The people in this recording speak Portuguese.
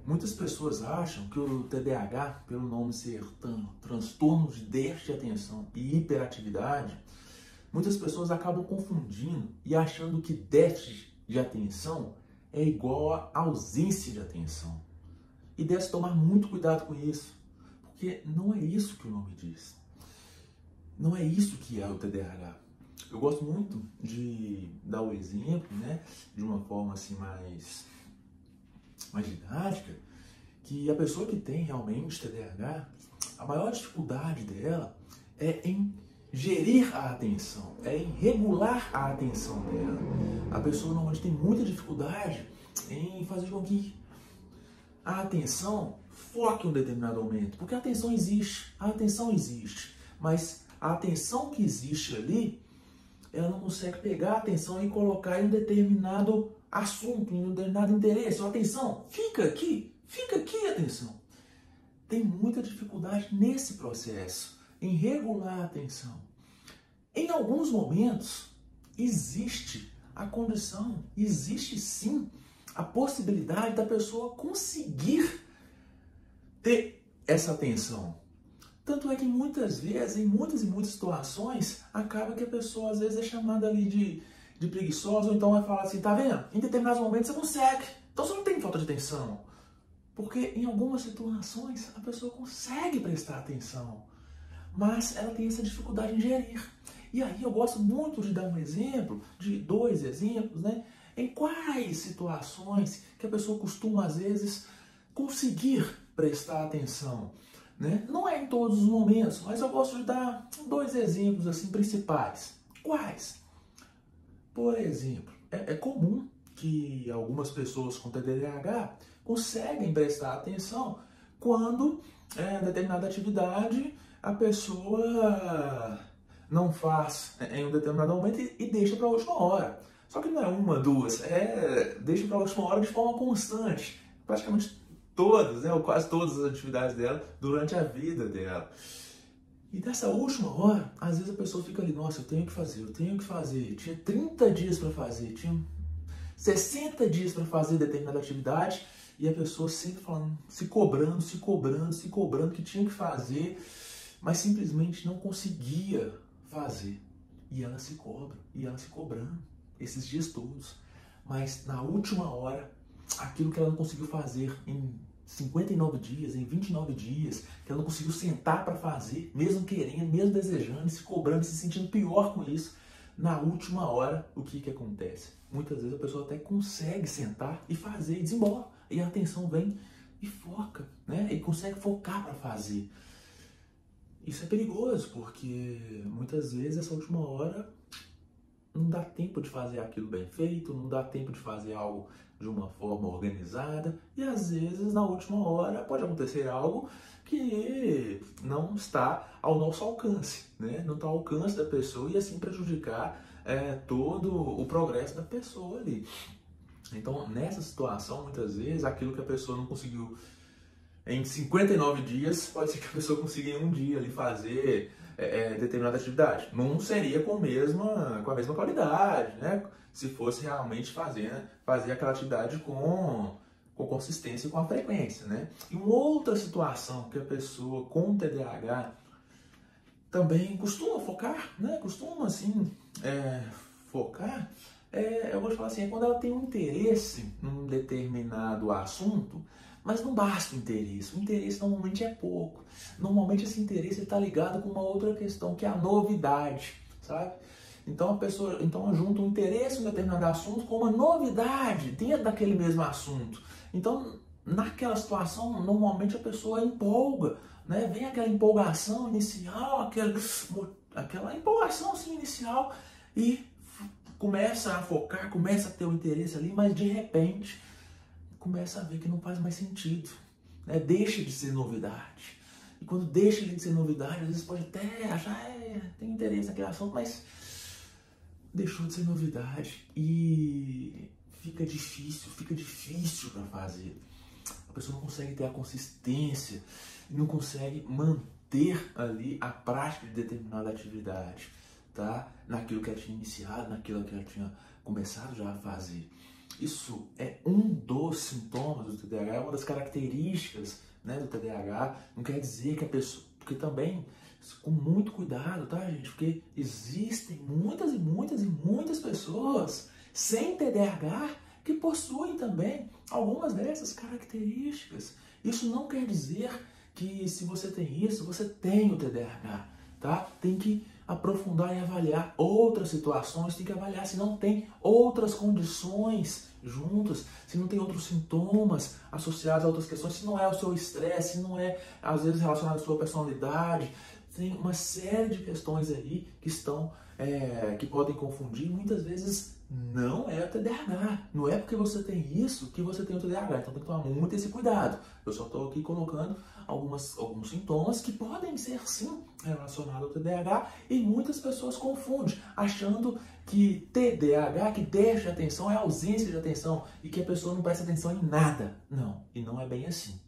Muitas pessoas acham que o TDAH, pelo nome ser transtorno de déficit de atenção e hiperatividade, muitas pessoas acabam confundindo e achando que déficit de atenção é igual a ausência de atenção. E deve tomar muito cuidado com isso, porque não é isso que o nome diz. Não é isso que é o TDAH. Eu gosto muito de dar o exemplo, né, de uma forma assim mais didática, que a pessoa que tem realmente TDAH, a maior dificuldade dela é em gerir a atenção, é em regular a atenção dela. A pessoa normalmente tem muita dificuldade em fazer com que a atenção foque em um determinado momento, porque a atenção existe, mas a atenção que existe ali, ela não consegue pegar a atenção e colocar em um determinado assunto, em um determinado interesse. Atenção, fica aqui, atenção. Tem muita dificuldade nesse processo, em regular a atenção. Em alguns momentos, existe a condição, existe sim a possibilidade da pessoa conseguir ter essa atenção. Tanto é que muitas vezes, em muitas e muitas situações, acaba que a pessoa às vezes é chamada ali de preguiçosa, ou então vai falar assim, tá vendo? Em determinados momentos você consegue, então você não tem falta de atenção. Porque em algumas situações a pessoa consegue prestar atenção, mas ela tem essa dificuldade em gerir. E aí eu gosto muito de dar um exemplo, de 2 exemplos, né? Em quais situações que a pessoa costuma às vezes conseguir prestar atenção. Né? Não é em todos os momentos, mas eu gosto de dar 2 exemplos assim principais. Quais? Por exemplo, é comum que algumas pessoas com TDAH conseguem prestar atenção quando em determinada atividade a pessoa não faz em um determinado momento e deixa para a última hora. Só que não é uma, duas, deixa para a última hora de forma constante. Praticamente todas, né, ou quase todas as atividades dela durante a vida dela. E dessa última hora, às vezes a pessoa fica ali, nossa, eu tenho que fazer. Tinha 30 dias para fazer, tinha 60 dias para fazer determinada atividade, e a pessoa sempre falando, se cobrando que tinha que fazer, mas simplesmente não conseguia fazer. E ela se cobra, e ela se cobrando esses dias todos. Mas na última hora, aquilo que ela não conseguiu fazer em 59 dias, em 29 dias, que ela não conseguiu sentar para fazer, mesmo querendo, mesmo desejando, se cobrando, se sentindo pior com isso, na última hora, o que acontece? Muitas vezes a pessoa até consegue sentar e fazer e desembola, e a atenção vem e foca, né? E consegue focar para fazer. Isso é perigoso, porque muitas vezes essa última hora não dá tempo de fazer aquilo bem feito, não dá tempo de fazer algo de uma forma organizada, e às vezes na última hora pode acontecer algo que não está ao nosso alcance, né? Não está ao alcance da pessoa e assim prejudicar todo o progresso da pessoa ali. Então nessa situação, muitas vezes, aquilo que a pessoa não conseguiu em 59 dias, pode ser que a pessoa consiga em um dia ali fazer determinada atividade. Não seria com a mesma qualidade, né? Se fosse realmente fazer aquela atividade com consistência e com a frequência, né? E uma outra situação que a pessoa com TDAH também costuma focar, né? Costuma, assim, focar, eu vou te falar assim, é quando ela tem um interesse num determinado assunto, mas não basta o interesse normalmente é pouco. Normalmente esse interesse está ligado com uma outra questão, que é a novidade, sabe? Então a pessoa junta um interesse em um determinado assunto com uma novidade dentro daquele mesmo assunto. Então, naquela situação, normalmente a pessoa empolga, né? Vem aquela empolgação inicial, aquela empolgação assim, inicial, e começa a focar, começa a ter o interesse ali, mas de repente começa a ver que não faz mais sentido, né? Deixa de ser novidade. E quando deixa de ser novidade, às vezes pode até achar, tem interesse naquele assunto, mas deixou de ser novidade e fica difícil para fazer. A pessoa não consegue ter a consistência, não consegue manter ali a prática de determinada atividade, tá? Naquilo que ela tinha iniciado, naquilo que ela tinha começado já a fazer. Isso é um dos sintomas do TDAH, é uma das características, né, do TDAH. Não quer dizer que a pessoa... Porque também, com muito cuidado, tá, gente? Porque existem muitas e muitas e muitas pessoas sem TDAH que possuem também algumas dessas características. Isso não quer dizer que se você tem isso, você tem o TDAH, tá? Tem que aprofundar e avaliar outras situações, tem que avaliar se não tem outras condições juntas, se não tem outros sintomas associados a outras questões, se não é o seu estresse, se não é, às vezes, relacionado à sua personalidade. Tem uma série de questões aí que estão, que podem confundir, muitas vezes não é o TDAH. Não é porque você tem isso que você tem o TDAH. Então tem que tomar muito esse cuidado. Eu só estou aqui colocando alguns sintomas que podem ser sim relacionados ao TDAH e muitas pessoas confundem, achando que TDAH, que déficit de atenção, é ausência de atenção e que a pessoa não presta atenção em nada. Não, e não é bem assim.